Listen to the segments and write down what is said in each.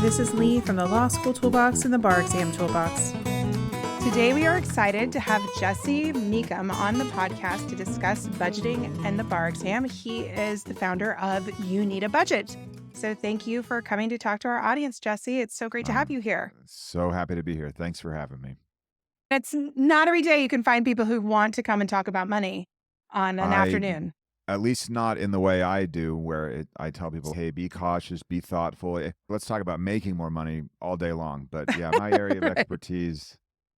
this is Lee from the Law School Toolbox and the Bar Exam Toolbox. Today we are excited to have Jesse Mecham on the podcast to discuss budgeting and the bar exam. He is the founder of YNAB. So thank you for coming to talk to our audience, Jesse. It's so great to have you here. So happy to be here. Thanks for having me. It's not every day you can find people who want to come and talk about money on an afternoon. At least not in the way I do, where I tell people, hey, be cautious, be thoughtful. Let's talk about making more money all day long. But yeah, my area of expertise,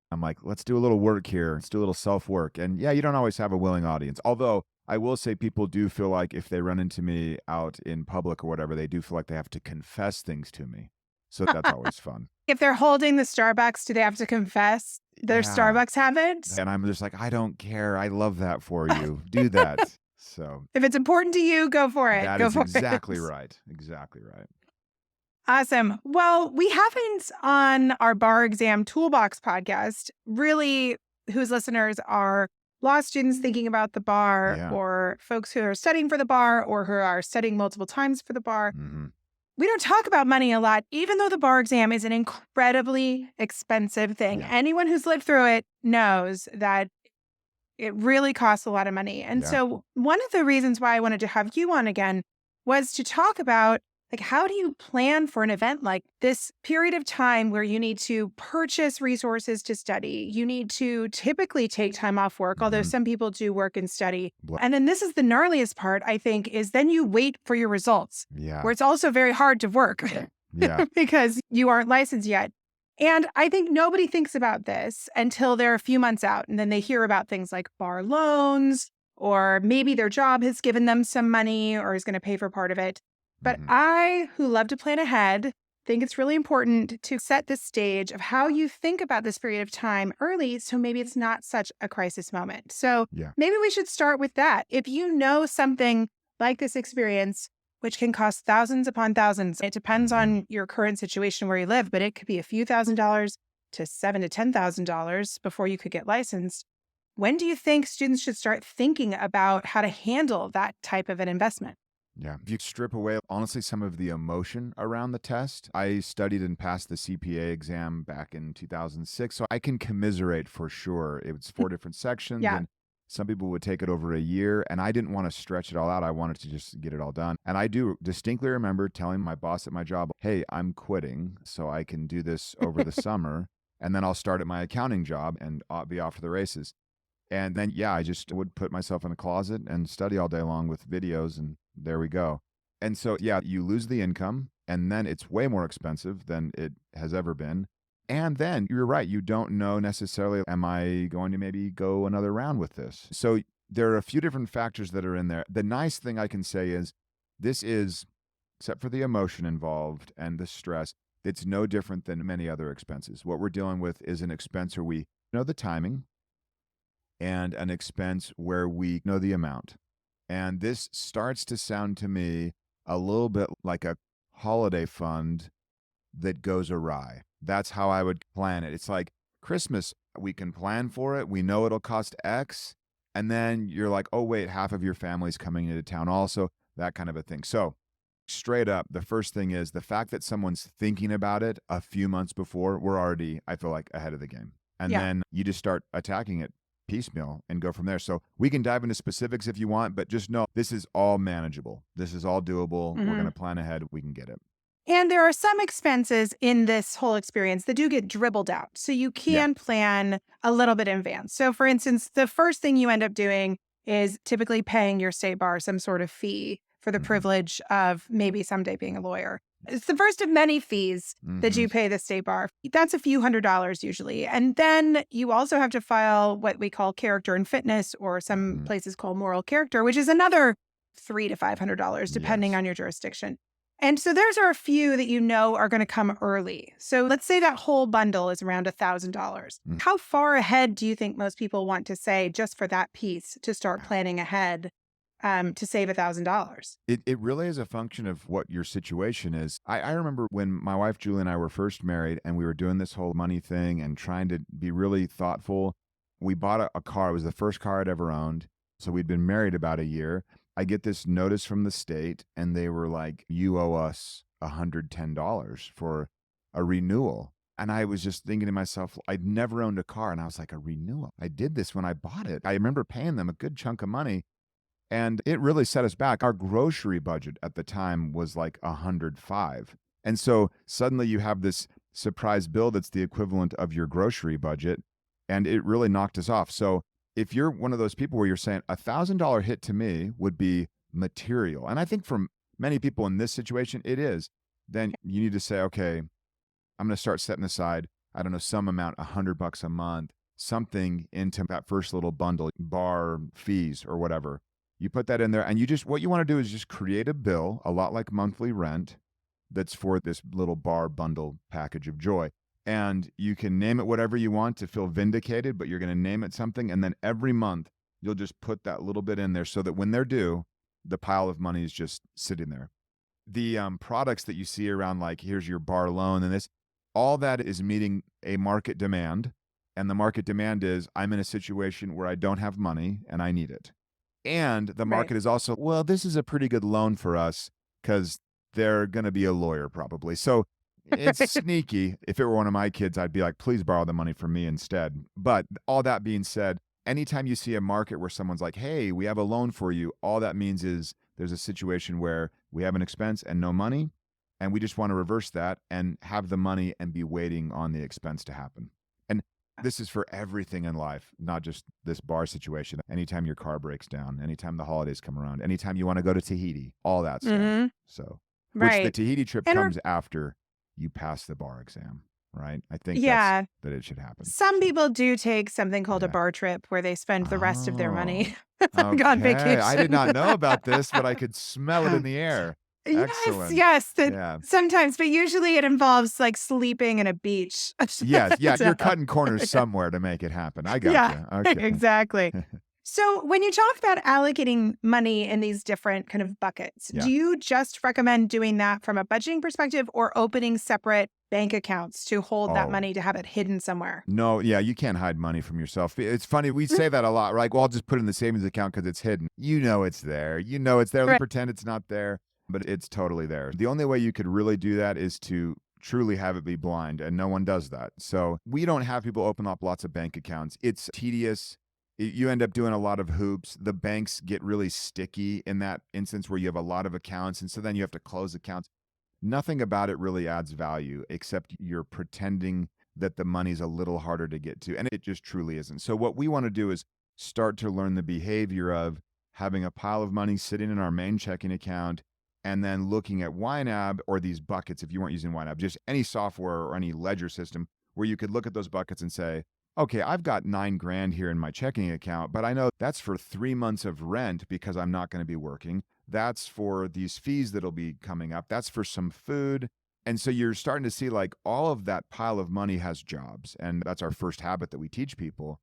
I'm like, let's do a little work here. Let's do a little self-work. And yeah, you don't always have a willing audience. Although I will say people do feel like if they run into me out in public or whatever, they do feel like they have to confess things to me. So that's always fun. If they're holding the Starbucks, do they have to confess their Starbucks habit? And I'm just like, I don't care. I love that for you. Do that. So if it's important to you, go for it. That is exactly right. Exactly right. Awesome. Well, we haven't on our Bar Exam Toolbox podcast really whose listeners are law students thinking about the bar or folks who are studying for the bar or who are studying multiple times for the bar. Mm-hmm. We don't talk about money a lot, even though the bar exam is an incredibly expensive thing. Yeah. Anyone who's lived through it knows that it really costs a lot of money. And so one of the reasons why I wanted to have you on again was to talk about, like, how do you plan for an event like this period of time where you need to purchase resources to study? You need to typically take time off work, although some people do work and study. And then this is the gnarliest part, I think, is then you wait for your results, where it's also very hard to work because you aren't licensed yet. And I think nobody thinks about this until they're a few months out, and then they hear about things like bar loans, or maybe their job has given them some money or is going to pay for part of it. But I, who love to plan ahead, think it's really important to set the stage of how you think about this period of time early, so maybe it's not such a crisis moment. So maybe we should start with that. If you know something like this experience, which can cost thousands upon thousands, it depends on your current situation where you live, but it could be a few $1,000s to $7,000 to $10,000 before you could get licensed. When do you think students should start thinking about how to handle that type of an investment? Yeah. If you strip away, honestly, some of the emotion around the test, I studied and passed the CPA exam back in 2006, so I can commiserate for sure. It was 4 different sections, and some people would take it over a year, and I didn't want to stretch it all out. I wanted to just get it all done. And I do distinctly remember telling my boss at my job, hey, I'm quitting so I can do this over the summer, and then I'll start at my accounting job and I'll be off to the races. And then, I just would put myself in a closet and study all day long with videos, and there we go. And so, you lose the income, and then it's way more expensive than it has ever been. And then you're right, you don't know necessarily, am I going to maybe go another round with this? So there are a few different factors that are in there. The nice thing I can say is this is, except for the emotion involved and the stress, it's no different than many other expenses. What we're dealing with is an expense where we know the timing, and an expense where we know the amount. And this starts to sound to me a little bit like a holiday fund that goes awry. That's how I would plan it. It's like Christmas, we can plan for it. We know it'll cost X. And then you're like, oh, wait, half of your family's coming into town also, that kind of a thing. So straight up, the first thing is the fact that someone's thinking about it a few months before, we're already, I feel like, ahead of the game. And then you just start attacking it piecemeal and go from there. So we can dive into specifics if you want, but just know this is all manageable. This is all doable. We're going to plan ahead. We can get it. And there are some expenses in this whole experience that do get dribbled out. So you can plan a little bit in advance. So for instance, the first thing you end up doing is typically paying your state bar some sort of fee for the privilege of maybe someday being a lawyer. It's the first of many fees that you pay the state bar. That's a few $100s usually. And then you also have to file what we call character and fitness, or some places call moral character, which is another $300 to $500 depending on your jurisdiction. And so those are a few that you know are going to come early. So let's say that whole bundle is around $1,000. How far ahead do you think most people want to say just for that piece to start planning ahead to save $1,000? It really is a function of what your situation is. I remember when my wife Julie and I were first married and we were doing this whole money thing and trying to be really thoughtful. We bought a car. It was the first car I'd ever owned. So we'd been married about a year. I get this notice from the state and they were like, you owe us $110 for a renewal. And I was just thinking to myself, I'd never owned a car. And I was like, a renewal? I did this when I bought it. I remember paying them a good chunk of money. And it really set us back. Our grocery budget at the time was like 105. And so suddenly you have this surprise bill that's the equivalent of your grocery budget. And it really knocked us off. So if you're one of those people where you're saying $1,000 hit to me would be material, and I think for many people in this situation, it is, then you need to say, okay, I'm going to start setting aside, I don't know, some amount, $100 a month, something into that first little bundle, bar fees or whatever. You put that in there, and what you want to do is just create a bill, a lot like monthly rent, that's for this little bar bundle package of joy. And you can name it whatever you want to feel vindicated, but you're going to name it something. And then every month, you'll just put that little bit in there so that when they're due, the pile of money is just sitting there. The products that you see around, like, here's your bar loan and this, all that is meeting a market demand. And the market demand is, I'm in a situation where I don't have money and I need it. And the market is also, well, this is a pretty good loan for us because they're going to be a lawyer probably. So it's sneaky. If it were one of my kids, I'd be like, please borrow the money from me instead. But all that being said, anytime you see a market where someone's like, hey, we have a loan for you, all that means is there's a situation where we have an expense and no money, and we just want to reverse that and have the money and be waiting on the expense to happen. And this is for everything in life, not just this bar situation. Anytime your car breaks down, anytime the holidays come around, anytime you want to go to Tahiti, all that stuff. So, which the Tahiti trip comes after you pass the bar exam, right? I think that it should happen. Some people do take something called a bar trip where they spend the rest of their money on vacation. I did not know about this, but I could smell it in the air. Excellent. Yes. Sometimes, but usually it involves like sleeping in a beach. Yes. You're cutting corners somewhere to make it happen. I got you. Okay. Exactly. So when you talk about allocating money in these different kind of buckets, do you just recommend doing that from a budgeting perspective or opening separate bank accounts to hold that money to have it hidden somewhere? No, you can't hide money from yourself. It's funny. We say that a lot. We're like, well, I'll just put it in the savings account because it's hidden. You know it's there. Right. Pretend it's not there, but it's totally there. The only way you could really do that is to truly have it be blind, and no one does that. So we don't have people open up lots of bank accounts. It's tedious. You end up doing a lot of hoops. The banks get really sticky in that instance where you have a lot of accounts, and so then you have to close accounts. Nothing about it really adds value except you're pretending that the money's a little harder to get to, and it just truly isn't. So what we want to do is start to learn the behavior of having a pile of money sitting in our main checking account and then looking at YNAB or these buckets, if you weren't using YNAB, just any software or any ledger system where you could look at those buckets and say, okay, I've got $9,000 here in my checking account, but I know that's for 3 months of rent because I'm not going to be working. That's for these fees that'll be coming up. That's for some food. And so you're starting to see like all of that pile of money has jobs. And that's our first habit that we teach people.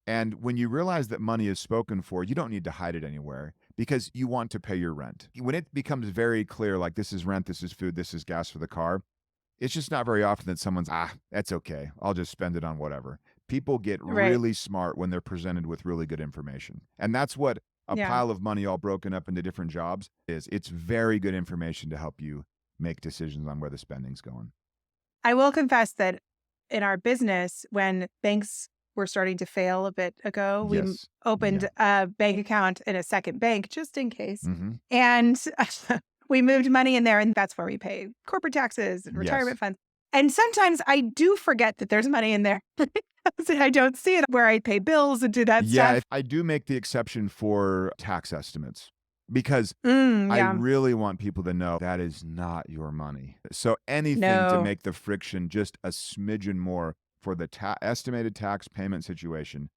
And when you realize that money is spoken for, you don't need to hide it anywhere because you want to pay your rent. When it becomes very clear, like this is rent, this is food, this is gas for the car, it's just not very often that someone's, that's okay. I'll just spend it on whatever. People get really smart when they're presented with really good information. And that's what a pile of money all broken up into different jobs is. It's very good information to help you make decisions on where the spending's going. I will confess that in our business, when banks were starting to fail a bit ago, we opened a bank account in a second bank just in case. And we moved money in there, and that's where we pay corporate taxes and retirement funds. And sometimes I do forget that there's money in there. I don't see it where I pay bills and do that stuff. Yeah, I do make the exception for tax estimates because I really want people to know that is not your money. So anything to make the friction just a smidgen more for the estimated tax payment situation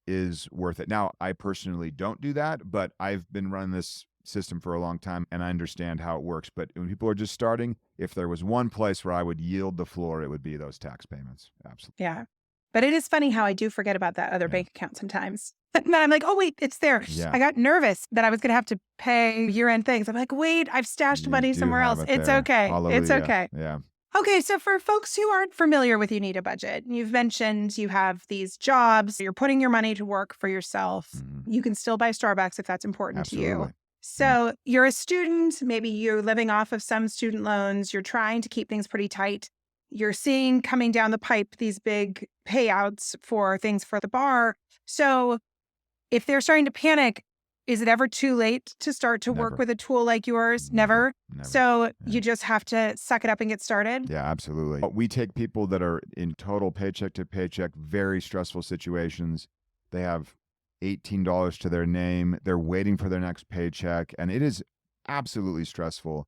is worth it. Now, I personally don't do that, but I've been running this system for a long time and I understand how it works. But when people are just starting, if there was one place where I would yield the floor, it would be those tax payments. Absolutely. Yeah. But it is funny how I do forget about that other bank account sometimes. And then I'm like, oh, wait, it's there. Yeah. I got nervous that I was going to have to pay year-end things. I'm like, wait, I've stashed money somewhere else. It's okay. Hallelujah. It's okay. Yeah. Okay, so for folks who aren't familiar with You Need a Budget, you've mentioned you have these jobs, you're putting your money to work for yourself. You can still buy Starbucks if that's important to you. So you're a student, maybe you're living off of some student loans, you're trying to keep things pretty tight. You're seeing coming down the pipe these big payouts for things for the bar. So if they're starting to panic, is it ever too late to start to work Never. with a tool like yours? Never. Never. Never. So Yeah. you just have to suck it up and get started? Yeah, absolutely. We take people that are in total paycheck to paycheck, very stressful situations. They have $18 to their name. They're waiting for their next paycheck, and it is absolutely stressful.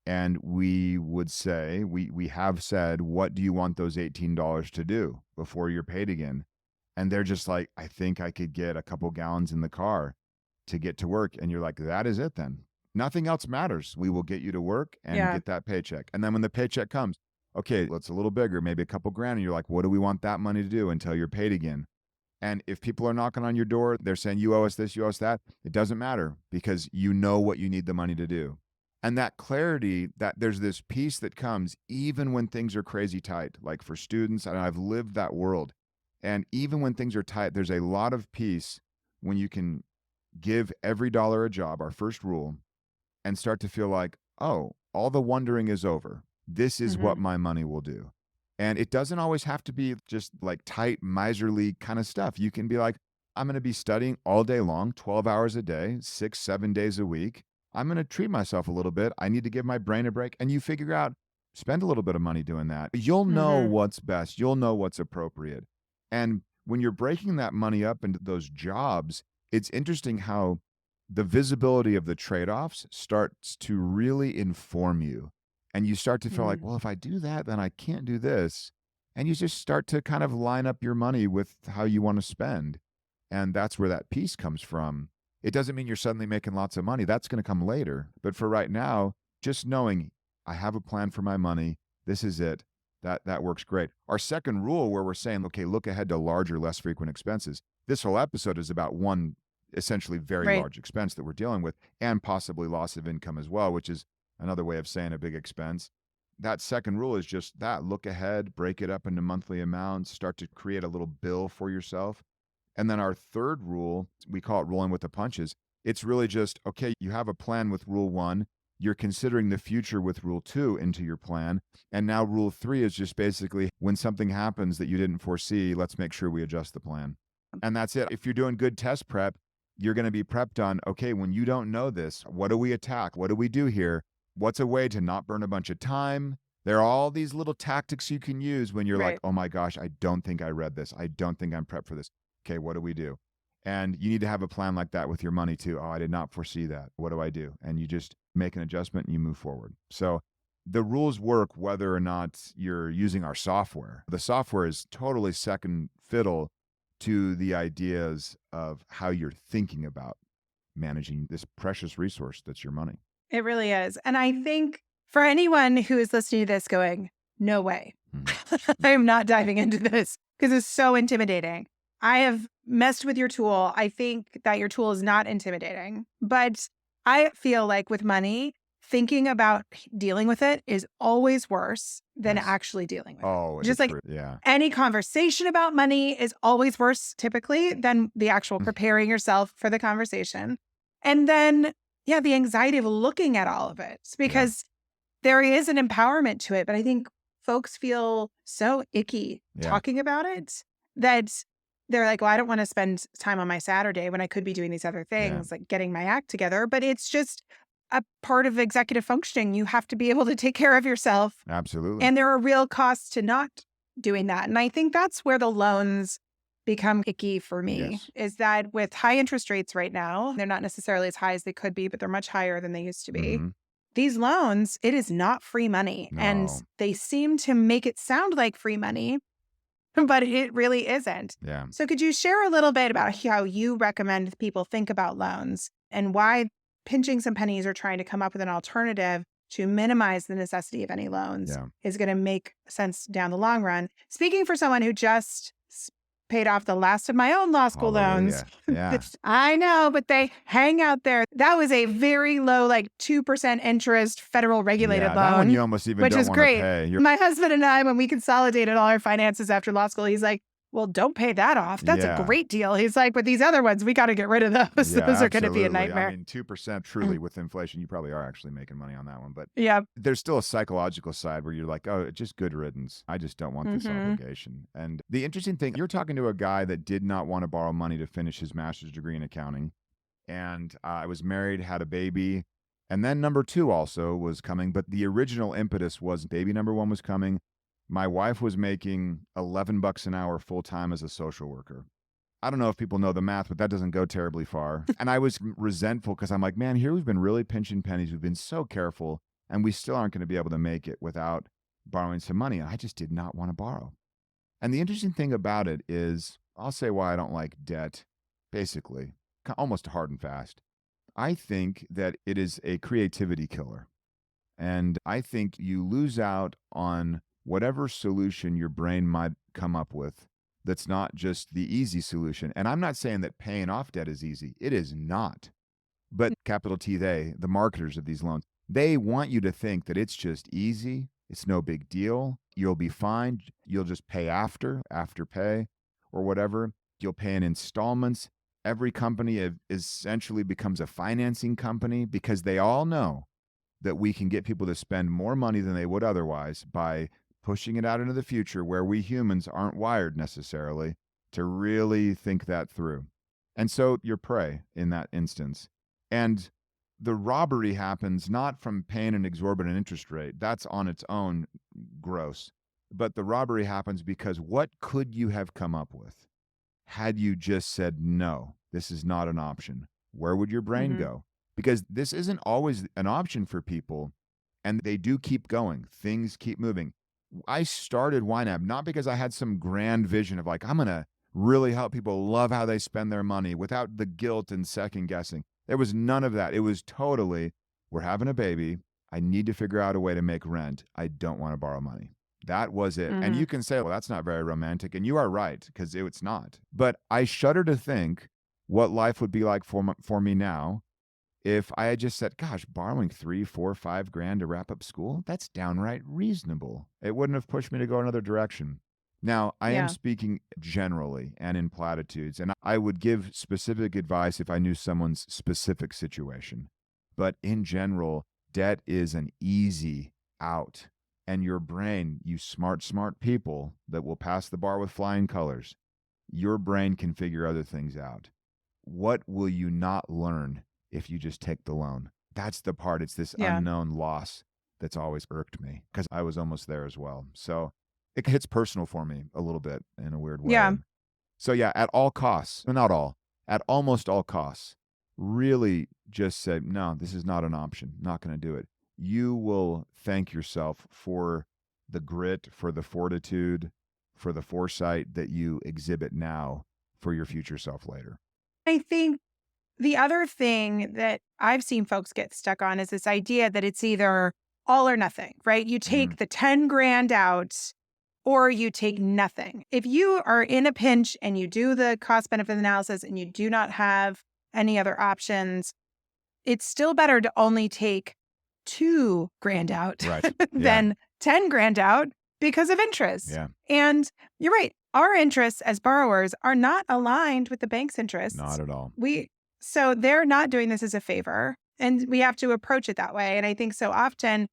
And we would say, we have said, what do you want those $18 to do before you're paid again? And they're just like, I think I could get a couple gallons in the car to get to work. And you're like, that is it then. Nothing else matters. We will get you to work and Yeah. get that paycheck. And then when the paycheck comes, okay, it's a little bigger, maybe a couple grand. And you're like, what do we want that money to do until you're paid again? And if people are knocking on your door, they're saying, you owe us this, you owe us that. It doesn't matter because you know what you need the money to do. And that clarity, that there's this peace that comes even when things are crazy tight. Like for students, and I've lived that world. And even when things are tight, there's a lot of peace when you can give every dollar a job, our first rule, and start to feel like, oh, all the wondering is over. This is what my money will do. And it doesn't always have to be just like tight, miserly kind of stuff. You can be like, I'm going to be studying all day long, 12 hours a day, 6, 7 days a week. I'm going to treat myself a little bit. I need to give my brain a break. And you figure out, spend a little bit of money doing that. You'll know what's best. You'll know what's appropriate. And when you're breaking that money up into those jobs, it's interesting how the visibility of the trade-offs starts to really inform you. And you start to feel like, well, if I do that, then I can't do this. And you just start to kind of line up your money with how you want to spend. And that's where that peace comes from. It doesn't mean you're suddenly making lots of money. That's going to come later. But for right now, just knowing I have a plan for my money, this is it. That works great. Our second rule where we're saying, okay, look ahead to larger, less frequent expenses. This whole episode is about one essentially very large expense that we're dealing with and possibly loss of income as well, which is another way of saying a big expense. That second rule is just that. Look ahead, break it up into monthly amounts, start to create a little bill for yourself. And then our third rule, we call it rolling with the punches. It's really just, okay, you have a plan with rule 1. You're considering the future with rule 2 into your plan. And now rule 3 is just basically when something happens that you didn't foresee, let's make sure we adjust the plan. And that's it. If you're doing good test prep, you're going to be prepped on, okay, when you don't know this, what do we attack? What do we do here? What's a way to not burn a bunch of time? There are all these little tactics you can use when you're like, oh my gosh, I don't think I read this. I don't think I'm prepped for this. Okay, what do we do? And you need to have a plan like that with your money too. Oh, I did not foresee that. What do I do? And you just make an adjustment and you move forward. So the rules work whether or not you're using our software. The software is totally second fiddle to the ideas of how you're thinking about managing this precious resource that's your money. It really is. And I think for anyone who is listening to this going, no way, I'm not diving into this because it's so intimidating. I have messed with your tool. I think that your tool is not intimidating, but I feel like with money, thinking about dealing with it is always worse than actually dealing with it. Oh, Just like any conversation about money is always worse typically than the actual preparing yourself for the conversation. And then, the anxiety of looking at all of it because there is an empowerment to it. But I think folks feel so icky talking about it that they're like, well, I don't want to spend time on my Saturday when I could be doing these other things, like getting my act together. But it's just a part of executive functioning. You have to be able to take care of yourself. Absolutely. And there are real costs to not doing that. And I think that's where the loans become icky for me, is that with high interest rates right now, they're not necessarily as high as they could be, but they're much higher than they used to be. These loans, it is not free money. No. And they seem to make it sound like free money, but it really isn't. Yeah. So could you share a little bit about how you recommend people think about loans and why pinching some pennies or trying to come up with an alternative to minimize the necessity of any loans is going to make sense down the long run? Speaking for someone who just paid off the last of my own law school loans. Yeah. I know, but they hang out there. That was a very low, like 2% interest federal regulated loan. That one you almost even which don't is want great. to pay. My husband and I, when we consolidated all our finances after law school, he's like, well, don't pay that off. That's a Yeah. great deal. He's like, but these other ones, we got to get rid of those. Yeah, Those are going to be a absolutely. I nightmare. mean, 2% truly with inflation, you probably are actually making money on that one. But Yeah. there's still a psychological side where you're like, oh, just good riddance. I just don't want this Hmm. obligation. And the interesting thing, you're talking to a guy that did not want to borrow money to finish his master's degree in accounting. And I was married, had a baby. And then number two also was coming. But the original impetus was baby number one was coming. My wife was making $11 an hour full time as a social worker. I don't know if people know the math, but that doesn't go terribly far. And I was resentful because I'm like, man, here we've been really pinching pennies. We've been so careful, and we still aren't going to be able to make it without borrowing some money. And I just did not want to borrow. And the interesting thing about it is, I'll say why I don't like debt, basically, almost hard and fast. I think that it is a creativity killer. And I think you lose out on whatever solution your brain might come up with that's not just the easy solution. And I'm not saying that paying off debt is easy. It is not. But capital T, they, the marketers of these loans, they want you to think that it's just easy. It's no big deal. You'll be fine. You'll just pay after pay or whatever. You'll pay in installments. Every company essentially becomes a financing company because they all know that we can get people to spend more money than they would otherwise by pushing it out into the future where we humans aren't wired necessarily to really think that through. And so you're prey in that instance. And the robbery happens not from paying an exorbitant interest rate. That's on its own gross. But the robbery happens because what could you have come up with had you just said, no, this is not an option? Where would your brain Hmm. go? Because this isn't always an option for people, and they do keep going. Things keep moving. I started YNAB not because I had some grand vision of like, I'm going to really help people love how they spend their money without the guilt and second guessing. There was none of that. It was totally, we're having a baby. I need to figure out a way to make rent. I don't want to borrow money. That was it. And Hmm. you can say, well, that's not very romantic. And you are right, because it's not. But I shudder to think what life would be like for me now if I had just said, gosh, borrowing 3, 4, 5 grand to wrap up school, that's downright reasonable. It wouldn't have pushed me to go another direction. Now, I am Yeah. speaking generally and in platitudes, and I would give specific advice if I knew someone's specific situation. But in general, debt is an easy out. And your brain, you smart, smart people that will pass the bar with flying colors, your brain can figure other things out. What will you not learn if you just take the loan? That's the part. It's this Yeah. unknown loss that's always irked me because I was almost there as well. So it hits personal for me a little bit in a weird way. Yeah. And so, yeah, at all costs, well, not all, at almost all costs, really just say, no, this is not an option. Not going to do it. You will thank yourself for the grit, for the fortitude, for the foresight that you exhibit now for your future self later. I think the other thing that I've seen folks get stuck on is this idea that it's either all or nothing, right? You Mm, take the 10 grand out or you take nothing. If you are in a pinch and you do the cost benefit analysis and you do not have any other options, it's still better to only take 2 grand out right. Yeah. than 10 grand out because of interest. Yeah. And you're right. Our interests as borrowers are not aligned with the bank's interests. Not at all. So they're not doing this as a favor, and we have to approach it that way. And I think so often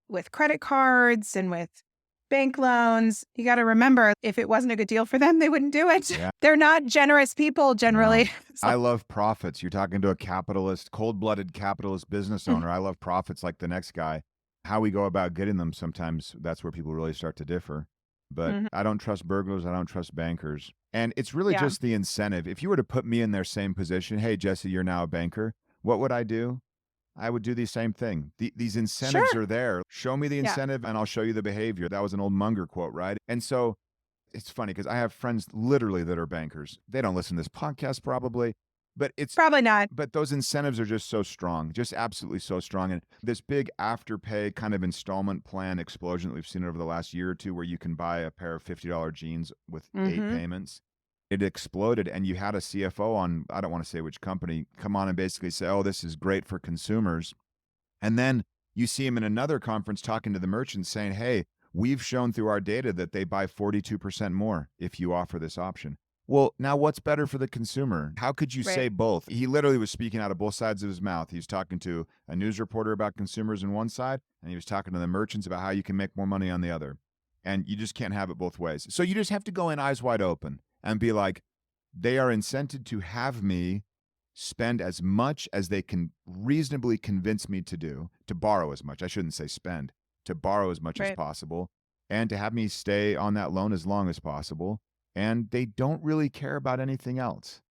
with credit cards and with bank loans, you got to remember if it wasn't a good deal for them, they wouldn't do it. Yeah. They're not generous people No. generally. So, I love profits. You're talking to a capitalist, cold blooded capitalist business owner. I love profits like the next guy. How we go about getting them, sometimes that's where people really start to differ. But mhm, I don't trust burglars. I don't trust bankers. And it's really yeah, just the incentive. If you were to put me in their same position, hey, Jesse, you're now a banker, what would I do? I would do the same thing. These incentives sure. are there. Show me the Yeah. incentive and I'll show you the behavior. That was an old Munger quote, right? And so it's funny because I have friends literally that are bankers. They don't listen to this podcast probably, but Probably not. those incentives are just so strong, just absolutely so strong. And this big afterpay kind of installment plan explosion that we've seen over the last year or two, where you can buy a pair of $50 jeans with 8 Hmm. payments, it exploded. And you had a CFO on, I don't want to say which company, come on and basically say, oh, this is great for consumers. And then you see him in another conference talking to the merchants saying, hey, we've shown through our data that they buy 42% more if you offer this option. Well, now what's better for the consumer? How could you Right. say both? He literally was speaking out of both sides of his mouth. He was talking to a news reporter about consumers on one side, and he was talking to the merchants about how you can make more money on the other. And you just can't have it both ways. So you just have to go in eyes wide open and be like, they are incented to have me spend as much as they can reasonably convince me to do, to borrow as much. I shouldn't say spend, to borrow as much as Right. possible, and to have me stay on that loan as long as possible. And they don't really care about anything else.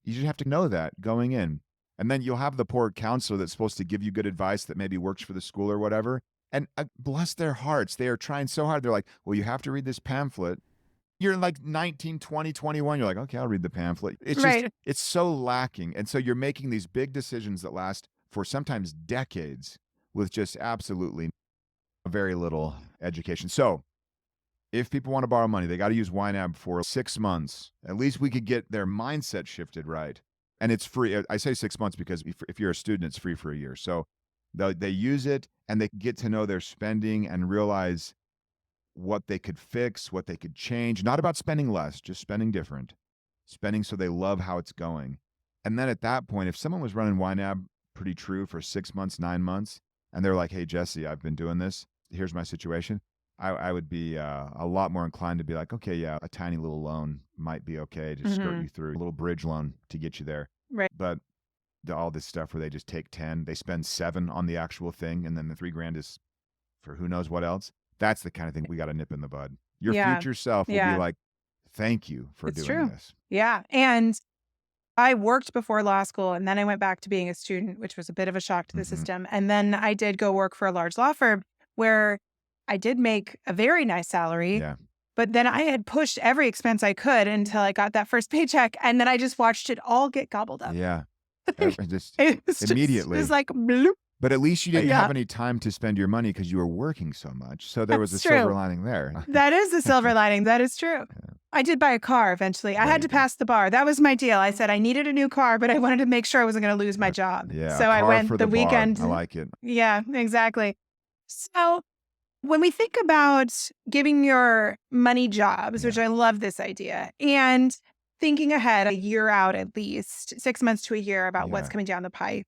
You just have to know that going in. And then you'll have the poor counselor that's supposed to give you good advice that maybe works for the school or whatever. And bless their hearts, they are trying so hard. They're like, well, you have to read this pamphlet. You're like 19, 20, 21. You're like, okay, I'll read the pamphlet. It's just, Right. it's so lacking. And so you're making these big decisions that last for sometimes decades with just absolutely very little education. So if people want to borrow money, they got to use YNAB for 6 months. At least we could get their mindset shifted right. And it's free. I say 6 months because if you're a student, it's free for a year. So they use it and they get to know their spending and realize what they could fix, what they could change. Not about spending less, just spending different. Spending so they love how it's going. And then at that point, if someone was running YNAB pretty true for 6 months, 9 months, and they're like, hey, Jesse, I've been doing this. Here's my situation. I would be a lot more inclined to be like, okay, yeah, a tiny little loan might be okay to skirt you through, a little bridge loan to get you there. Right. But all this stuff where they just take 10, they spend 7 on the actual thing, and then the 3 grand is for who knows what else. That's the kind of thing we got to nip in the bud. Your Yeah. future self will be Yeah. like, thank you for It's doing true. this. Yeah. And I worked before law school and then I went back to being a student, which was a bit of a shock to the system. And then I did go work for a large law firm where I did make a very nice salary. Yeah. But then I had pushed every expense I could until I got that first paycheck. And then I just watched it all get gobbled up. Yeah. Just It's immediately. It's like, bloop. But at least you didn't Yeah. have any time to spend your money because you were working so much. So there was a That's silver true. lining there. That is the silver lining. That is true. I did buy a car eventually. I There had you to go. pass the bar. That was my deal. I said I needed a new car, but I wanted to make sure I wasn't going to lose my job. Yeah. So a I car went for the bar. weekend. I like it. Yeah, exactly. So when we think about giving your money jobs, which I love this idea, and thinking ahead a year out at least, 6 months to a year about what's Yeah. coming down the pipe,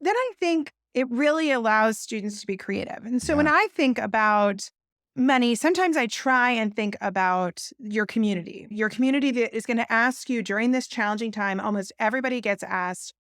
then I think it really allows students to be creative. And so when Yeah. I think about money, sometimes I try and think about your community that is going to ask you during this challenging time. Almost everybody gets asked,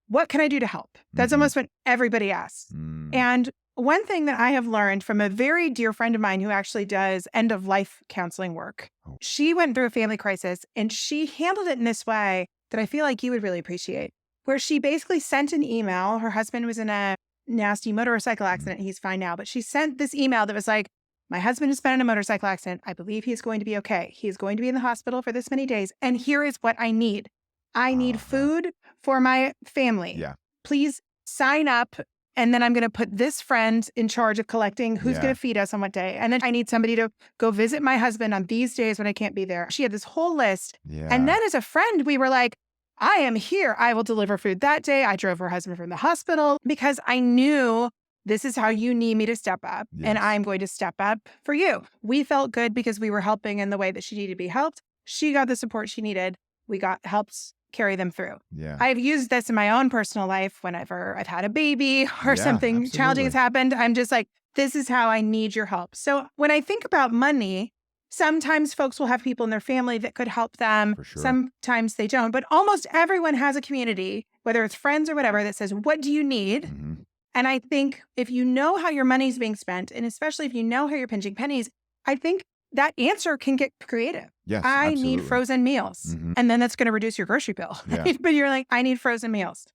what can I do to help? That's almost what everybody asks. And one thing that I have learned from a very dear friend of mine who actually does end of life counseling work, she went through a family crisis and she handled it in this way that I feel like you would really appreciate, where she basically sent an email. Her husband was in a nasty motorcycle accident. He's fine now, but she sent this email that was like, my husband has been in a motorcycle accident. I believe he's going to be okay. He's going to be in the hospital for this many days. And here is what I need. I need food for my family. Yeah. Please sign up. And then I'm going to put this friend in charge of collecting who's Yeah. going to feed us on what day. And then I need somebody to go visit my husband on these days when I can't be there. She had this whole list. Yeah. And then as a friend, we were like, I am here. I will deliver food that day. I drove her husband from the hospital because I knew this is how you need me to step up. And Yes. I'm going to step up for you. We felt good because we were helping in the way that she needed to be helped. She got the support she needed. We got helps carry them through. Yeah. I've used this in my own personal life whenever I've had a baby or Yeah, something challenging has happened. I'm just like, this is how I need your help. So when I think about money, sometimes folks will have people in their family that could help them. For sure. Sometimes they don't. But almost everyone has a community, whether it's friends or whatever, that says, what do you need? Mhm. And I think if you know how your money's being spent, and especially if you know how you're pinching pennies, I think that answer can get creative. Yes. I need absolutely. frozen meals. Mhm. And then that's going to reduce your grocery bill. Yeah. Right? But you're like, I need frozen meals.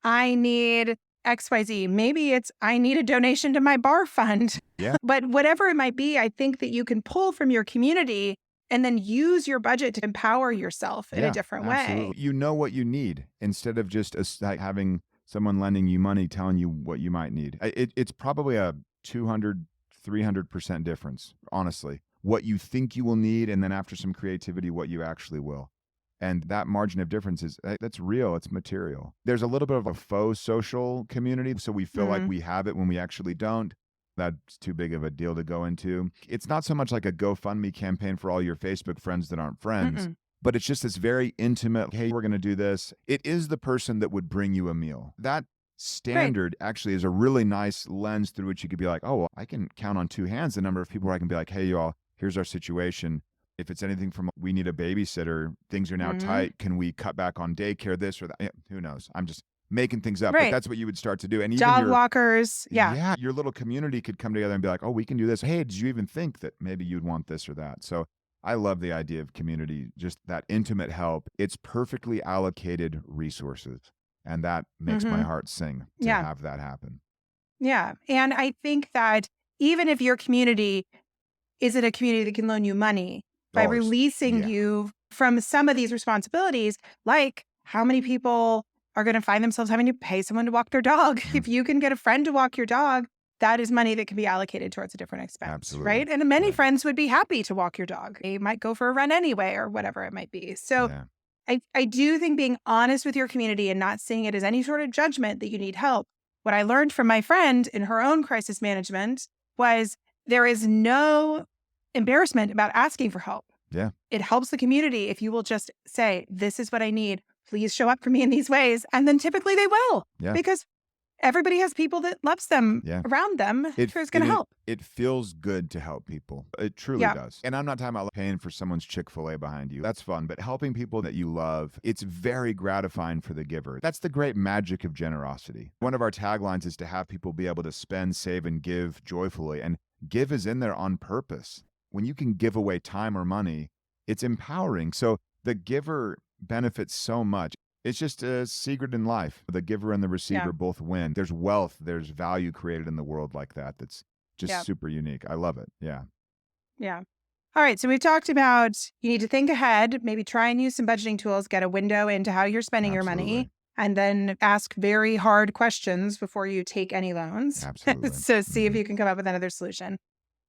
I need XYZ. Maybe it's, I need a donation to my bar fund. Yeah. But whatever it might be, I think that you can pull from your community and then use your budget to empower yourself in Yeah, a different absolutely. way. You know what you need instead of just like having someone lending you money telling you what you might need. It's probably a 200, 300% difference, honestly. What you think you will need, and then after some creativity, what you actually will. And that margin of difference is that's real. It's material. There's a little bit of a faux social community, so we feel like we have it when we actually don't. That's too big of a deal to go into. It's not so much like a GoFundMe campaign for all your Facebook friends that aren't friends, Mm-mm. but it's just this very intimate, hey, we're going to do this. It is the person that would bring you a meal. That Great. standard actually is a really nice lens through which you could be like, oh, well, I can count on two hands the number of people where I can be like, hey, y'all, here's our situation. If it's anything from we need a babysitter, things are now Hmm. tight. Can we cut back on daycare, this or that? Yeah, who knows? I'm just making things up, but Right. that's what you would start to do. And even Dog walkers. Yeah. your little community could come together and be like, oh, we can do this. Hey, did you even think that maybe you'd want this or that? So I love the idea of community, just that intimate help. It's perfectly allocated resources. And that makes my Hmm. heart sing to Yeah. have that happen. Yeah. And I think that even if your community isn't a community that can loan you money, by Dollars. releasing Yeah. you from some of these responsibilities, like how many people are going to find themselves having to pay someone to walk their dog? Mhm. If you can get a friend to walk your dog, that is money that can be allocated towards a different expense, Absolutely. right? And many Yeah. friends would be happy to walk your dog. They might go for a run anyway or whatever it might be. So Yeah. I do think being honest with your community and not seeing it as any sort of judgment that you need help. What I learned from my friend in her own crisis management was there is no embarrassment about asking for help. Yeah. It helps the community if you will just say, this is what I need. Please show up for me in these ways. And then typically they will, Yeah. because everybody has people that loves them Yeah. around them who's going to help. It feels good to help people. It truly Yeah. does. And I'm not talking about paying for someone's Chick-fil-A behind you. That's fun. But helping people that you love, it's very gratifying for the giver. That's the great magic of generosity. One of our taglines is to have people be able to spend, save, and give joyfully. And give is in there on purpose. When you can give away time or money, it's empowering. So the giver benefits so much. It's just a secret in life. The giver and the receiver Yeah. both win. There's wealth, there's value created in the world like that. That's just Yeah. super unique. I love it. Yeah. Yeah. All right. So we've talked about you need to think ahead, maybe try and use some budgeting tools, get a window into how you're spending your money, Absolutely. and then ask very hard questions before you take any loans. Absolutely. So see if Mhm. you can come up with another solution.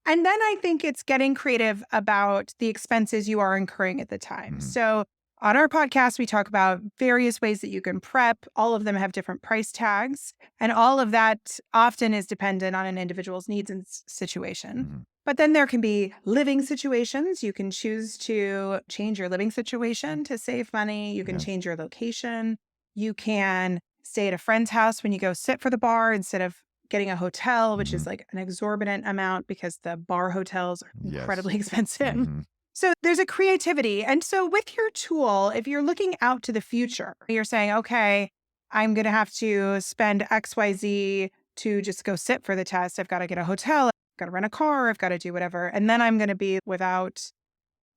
And then I think it's getting creative about the expenses you are incurring at the time. Mhm. So on our podcast, we talk about various ways that you can prep. All of them have different price tags, and all of that often is dependent on an individual's needs and situation. Mhm. But then there can be living situations. You can choose to change your living situation to save money. You can Yes. change your location. You can stay at a friend's house when you go sit for the bar instead of getting a hotel, which is Mhm. like an exorbitant amount because the bar hotels are Yes. incredibly expensive. Mhm. So there's a creativity. And so with your tool, if you're looking out to the future, you're saying, okay, I'm going to have to spend XYZ to just go sit for the test. I've got to get a hotel. I've got to rent a car. I've got to do whatever. And then I'm going to be without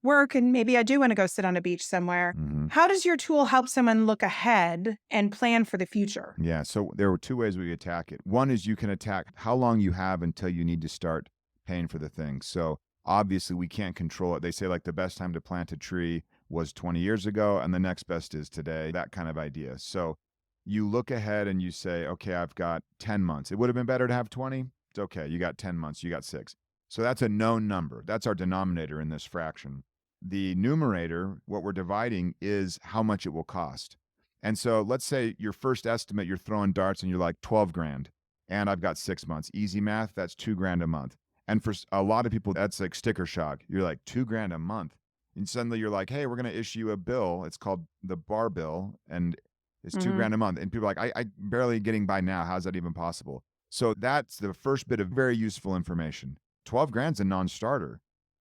work. And maybe I do want to go sit on a beach somewhere. Mhm. How does your tool help someone look ahead and plan for the future? Yeah. So there were two ways we attack it. One is you can attack how long you have until you need to start paying for the thing. So obviously we can't control it. They say like the best time to plant a tree was 20 years ago and the next best is today, that kind of idea. So you look ahead and you say, okay, I've got 10 months. It would have been better to have 20. It's okay. You got 10 months, you got 6. So that's a known number. That's our denominator in this fraction. The numerator, what we're dividing is how much it will cost. And so let's say your first estimate, you're throwing darts and you're like 12 grand and I've got 6 months. Easy math, that's 2 grand a month. And for a lot of people, that's like sticker shock. You're like 2 grand a month. And suddenly you're like, hey, we're going to issue a bill. It's called the bar bill. And it's two Hmm. grand a month. And people are like, I barely getting by now. How's that even possible? So that's the first bit of very useful information. 12 grand's a non-starter.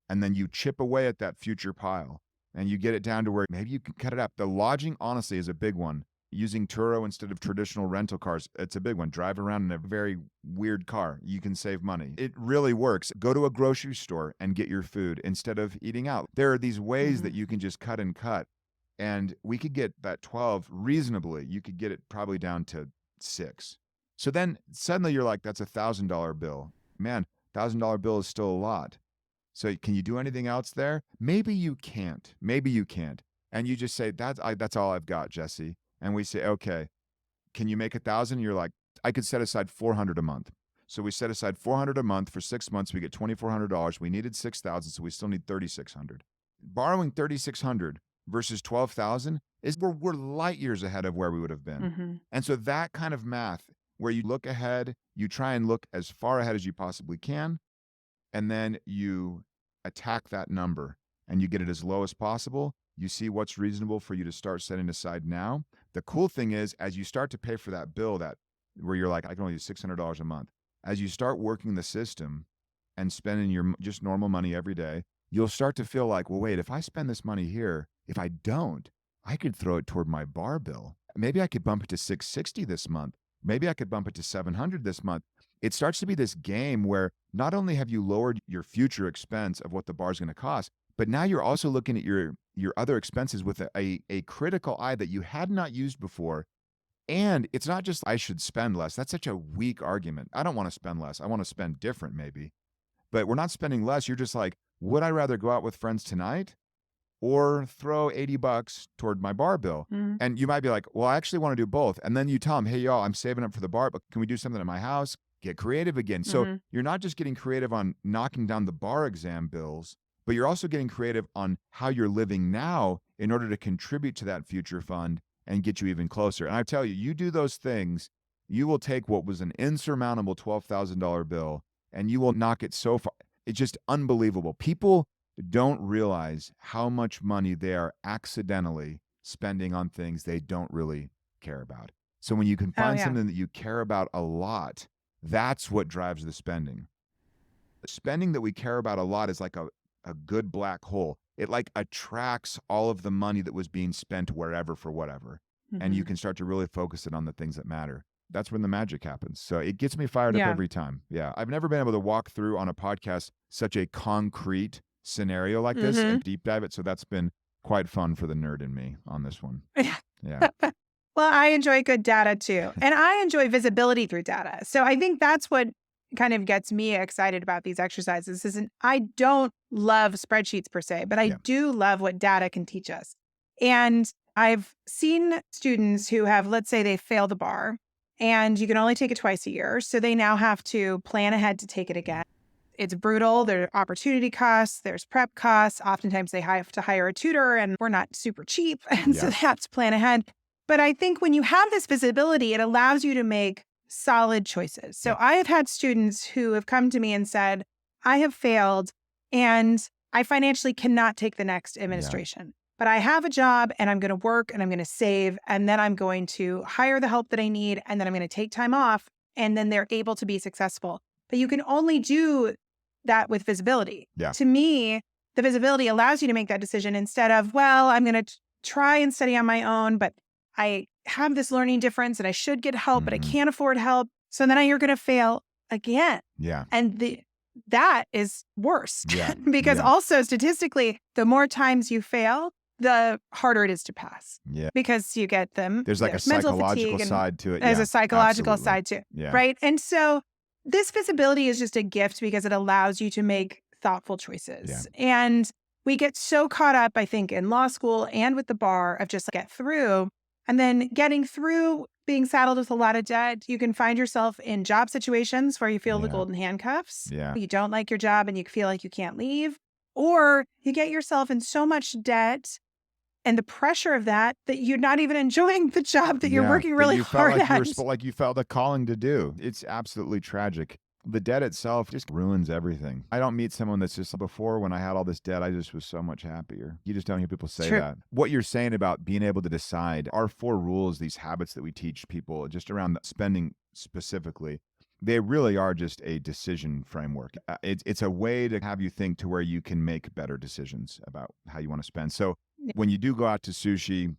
And then you chip away at that future pile and you get it down to where maybe you can cut it up. The lodging, honestly, is a big one. Using Turo instead of traditional rental cars, it's a big one. Drive around in a very weird car. You can save money. It really works. Go to a grocery store and get your food instead of eating out. There are these ways Hmm. that you can just cut and cut. And we could get that 12 reasonably. You could get it probably down to 6. So then suddenly you're like, that's $1,000 bill. Man, $1,000 bill is still a lot. So can you do anything else there? Maybe you can't. Maybe you can't. And you just say, that's all I've got, Jesse. And we say, okay, can you make 1,000? You're like, I could set aside 400 a month. So we set aside 400 a month for 6 months. We get $2,400. We needed 6,000, so we still need 3,600. Borrowing 3,600 versus 12,000 is we're light years ahead of where we would have been. Hmm. And so that kind of math, where you look ahead, you try and look as far ahead as you possibly can, and then you attack that number and you get it as low as possible. You see what's reasonable for you to start setting aside now. The cool thing is, as you start to pay for that bill, that where you're like, I can only use $600 a month. As you start working the system and spending your just normal money every day, you'll start to feel like, well, wait, if I spend this money here, if I don't, I could throw it toward my bar bill. Maybe I could bump it to 660 this month. Maybe I could bump it to 700 this month. It starts to be this game where not only have you lowered your future expense of what the bar is going to cost, but now you're also looking at your other expenses with a critical eye that you had not used before. And it's not just I should spend less. That's such a weak argument. I don't want to spend less. I want to spend different maybe. But we're not spending less. You're just like, would I rather go out with friends tonight or throw $80 toward my bar bill? And you might be like, well, I actually want to do both. And then you tell them, hey, y'all, I'm saving up for the bar, but can we do something at my house? Get creative again. So you're not just getting creative on knocking down the bar exam bills, but you're also getting creative on how you're living now in order to contribute to that future fund and get you even closer. And I tell you, you do those things, you will take what was an insurmountable $12,000 bill and you will knock it so far. It's just unbelievable. People don't realize how much money they are accidentally spending on things they don't really care about. So when you can find something that you care about a lot, that's what drives the spending. Spending that we care about a lot is like a good black hole. It like attracts all of the money that was being spent wherever for whatever. And you can start to really focus it on the things that matter. That's when the magic happens. So it gets me fired up every time. Yeah. I've never been able to walk through on a podcast such a concrete scenario like this and deep dive it. So that's been quite fun for the nerd in me on this one. Yeah. Well, I enjoy good data too. And I enjoy visibility through data. So I think that's what kind of gets me excited about these exercises. I don't love spreadsheets per se, but I do love what data can teach us. And I've seen students who have, let's say they fail the bar and you can only take it twice a year. So they now have to plan ahead to take it again. It's brutal. There are opportunity costs. There's prep costs. Oftentimes they have to hire a tutor and we're not super cheap. And so they have to plan ahead. But I think when you have this visibility, it allows you to make solid choices. So I have had students who have come to me and said, I have failed and I financially cannot take the next administration, but I have a job and I'm going to work and I'm going to save. And then I'm going to hire the help that I need. And then I'm going to take time off. And then they're able to be successful. But you can only do that with visibility. To me, the visibility allows you to make that decision instead of, well, I'm going to try and study on my own, but I have this learning difference and I should get help, but I can't afford help. So then you're going to fail again. And that is worse because also statistically, the more times you fail, the harder it is to pass because you get them. There's like a psychological side to it. There's a psychological side to it. Right. And so this visibility is just a gift because it allows you to make thoughtful choices. And we get so caught up, I think, in law school and with the bar of just get through. And then getting through being saddled with a lot of debt, you can find yourself in job situations where you feel the golden handcuffs. You don't like your job and you feel like you can't leave. Or you get yourself in so much debt and the pressure of that you're not even enjoying the job that you're working really hard at. Like you felt a calling to do. It's absolutely tragic. The debt itself just ruins everything. I don't meet someone that's just before when I had all this debt, I just was so much happier. You just don't hear people say that. What you're saying about being able to decide, our 4 rules, these habits that we teach people just around spending specifically, they really are just a decision framework. It's a way to have you think to where you can make better decisions about how you want to spend. So when you do go out to sushi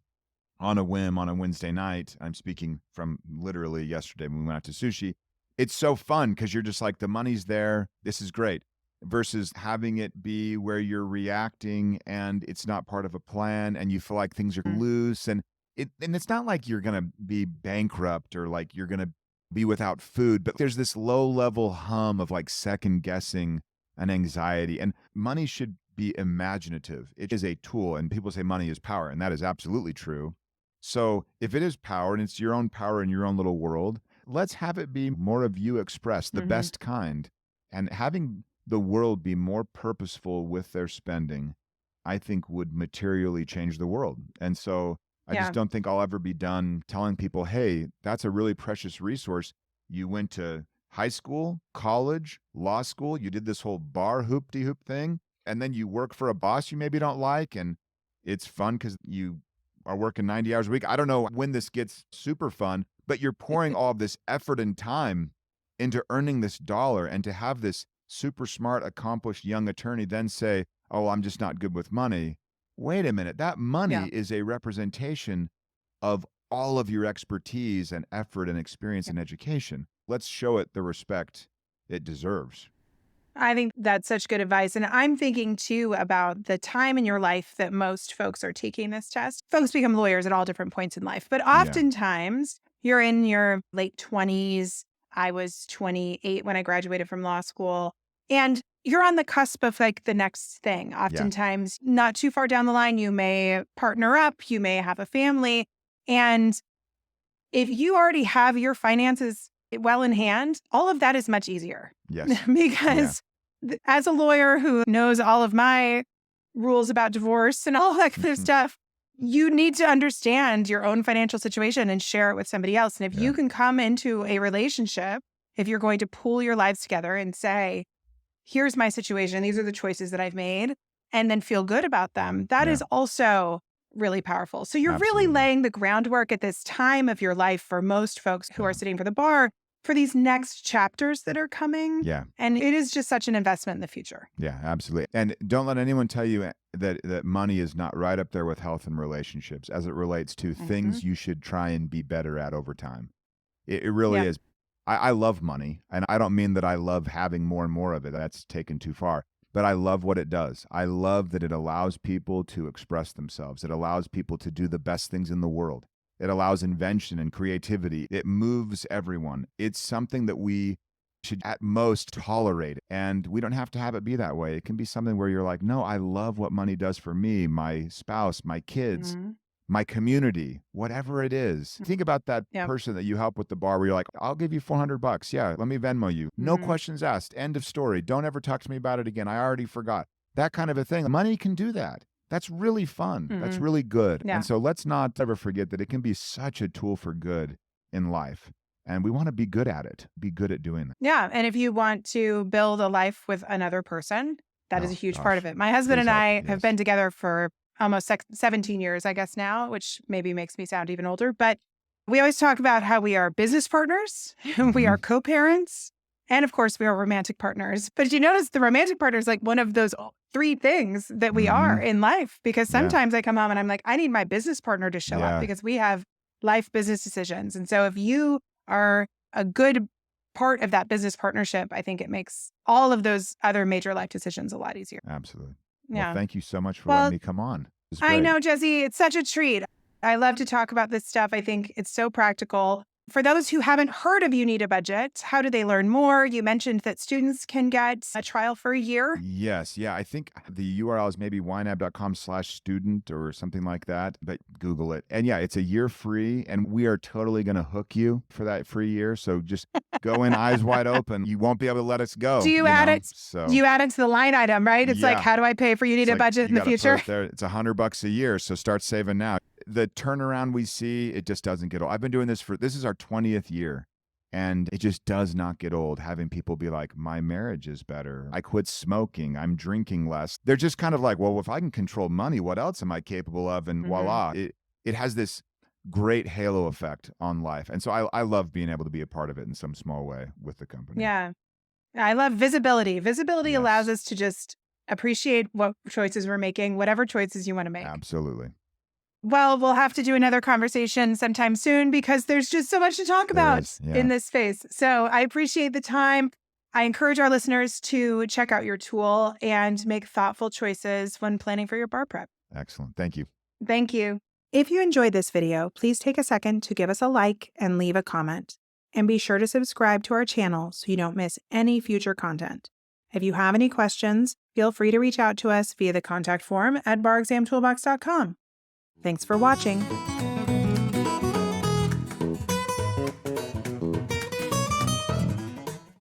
on a whim on a Wednesday night, I'm speaking from literally yesterday when we went out to sushi, it's so fun because you're just like, the money's there. This is great. Versus having it be where you're reacting and it's not part of a plan and you feel like things are loose. And it's not like you're going to be bankrupt or like you're going to be without food, but there's this low level hum of like second guessing and anxiety. And money should be imaginative. It is a tool. And people say money is power. And that is absolutely true. So if it is power and it's your own power in your own little world, let's have it be more of you expressed, the best kind. And having the world be more purposeful with their spending, I think would materially change the world. And so I just don't think I'll ever be done telling people, hey, that's a really precious resource. You went to high school, college, law school, you did this whole bar hoop-de-hoop thing, and then you work for a boss you maybe don't like, and it's fun because you are working 90 hours a week. I don't know when this gets super fun, but you're pouring all of this effort and time into earning this dollar, and to have this super smart, accomplished young attorney then say, "Oh, I'm just not good with money." Wait a minute, that money Yeah. is a representation of all of your expertise and effort and experience in education. Let's show it the respect it deserves. I think that's such good advice. And I'm thinking too about the time in your life that most folks are taking this test. Folks become lawyers at all different points in life, but Yeah. oftentimes you're in your late 20s. I was 28 when I graduated from law school, and you're on the cusp of like the next thing. Yeah. Oftentimes, not too far down the line, you may partner up, you may have a family. And if you already have your finances well in hand, all of that is much easier. Yes. Yeah. Because as a lawyer who knows all of my rules about divorce and all that kind of stuff, you need to understand your own financial situation and share it with somebody else. And if Yeah. you can come into a relationship, if you're going to pool your lives together and say, here's my situation, these are the choices that I've made, and then feel good about them, that Yeah. is also really powerful. So you're really Absolutely. laying the groundwork at this time of your life for most folks who are Yeah. sitting for the bar for these next chapters that are coming. Yeah. And it is just such an investment in the future. Yeah, absolutely. And don't let anyone tell you that money is not right up there with health and relationships as it relates to Mhm. things you should try and be better at over time. It really Yep. is. I love money, and I don't mean that I love having more and more of it. That's taken too far. But I love what it does. I love that it allows people to express themselves. It allows people to do the best things in the world. It allows invention and creativity. It moves everyone. It's something that we should at most tolerate. And we don't have to have it be that way. It can be something where you're like, no, I love what money does for me, my spouse, my kids, Mhm. my community, whatever it is. Think about that Yep. person that you help with the bar where you're like, I'll give you $400. Yeah, let me Venmo you. No Mhm. questions asked. End of story. Don't ever talk to me about it again. I already forgot. That kind of a thing. Money can do that. That's really fun. That's Mhm. really good. Yeah. And so let's not ever forget that it can be such a tool for good in life. And we want to be good at it, be good at doing that. Yeah. And if you want to build a life with another person, that is a Oh, huge part of gosh. it. My husband Please and help. I have Yes. been together for almost 17 years, I guess now, which maybe makes me sound even older. But we always talk about how we are business partners, we Hmm. are co parents, and of course, we are romantic partners. But you notice the romantic partner is like one of those three things that we are Hmm. in life. Because Yeah. sometimes I come home and I'm like, I need my business partner to show up Yeah. because we have life business decisions. And so if you are a good part of that business partnership, I think it makes all of those other major life decisions a lot easier. Absolutely. Well, Yeah. thank you so much for letting Well, me come on. It's I great. know, Jesse, it's such a treat. I love to talk about this stuff. I think it's so practical. For those who haven't heard of You Need a Budget, how do they learn more? You mentioned that students can get a trial for a year. Yes. Yeah. I think the URL is maybe ynab.com/student or something like that, but Google it. And yeah, it's a year free, and we are totally going to hook you for that free year. So just go in eyes wide open. You won't be able to let us Do go, you you add know? it? So You add it to the line item, right? It's like, yeah. how do I pay for You It's Need a like Budget you in the got to put future? it there. It's $100 a year, so start saving now. The turnaround we see, it just doesn't get old. I've been doing this is our 20th year, and it just does not get old having people be like, my marriage is better. I quit smoking. I'm drinking less. They're just kind of like, well, if I can control money, what else am I capable of? And Mhm. voila, it has this great halo effect on life. And so I love being able to be a part of it in some small way with the company. Yeah. I love visibility. Visibility allows Yes, us to just appreciate what choices we're making, whatever choices you want to make. absolutely. Well, we'll have to do another conversation sometime soon because there's just so much to talk There about is. Yeah. in this space. So I appreciate the time. I encourage our listeners to check out your tool and make thoughtful choices when planning for your bar prep. Excellent. Thank you. Thank you. If you enjoyed this video, please take a second to give us a like and leave a comment. And be sure to subscribe to our channel so you don't miss any future content. If you have any questions, feel free to reach out to us via the contact form at barexamtoolbox.com. Thanks for watching.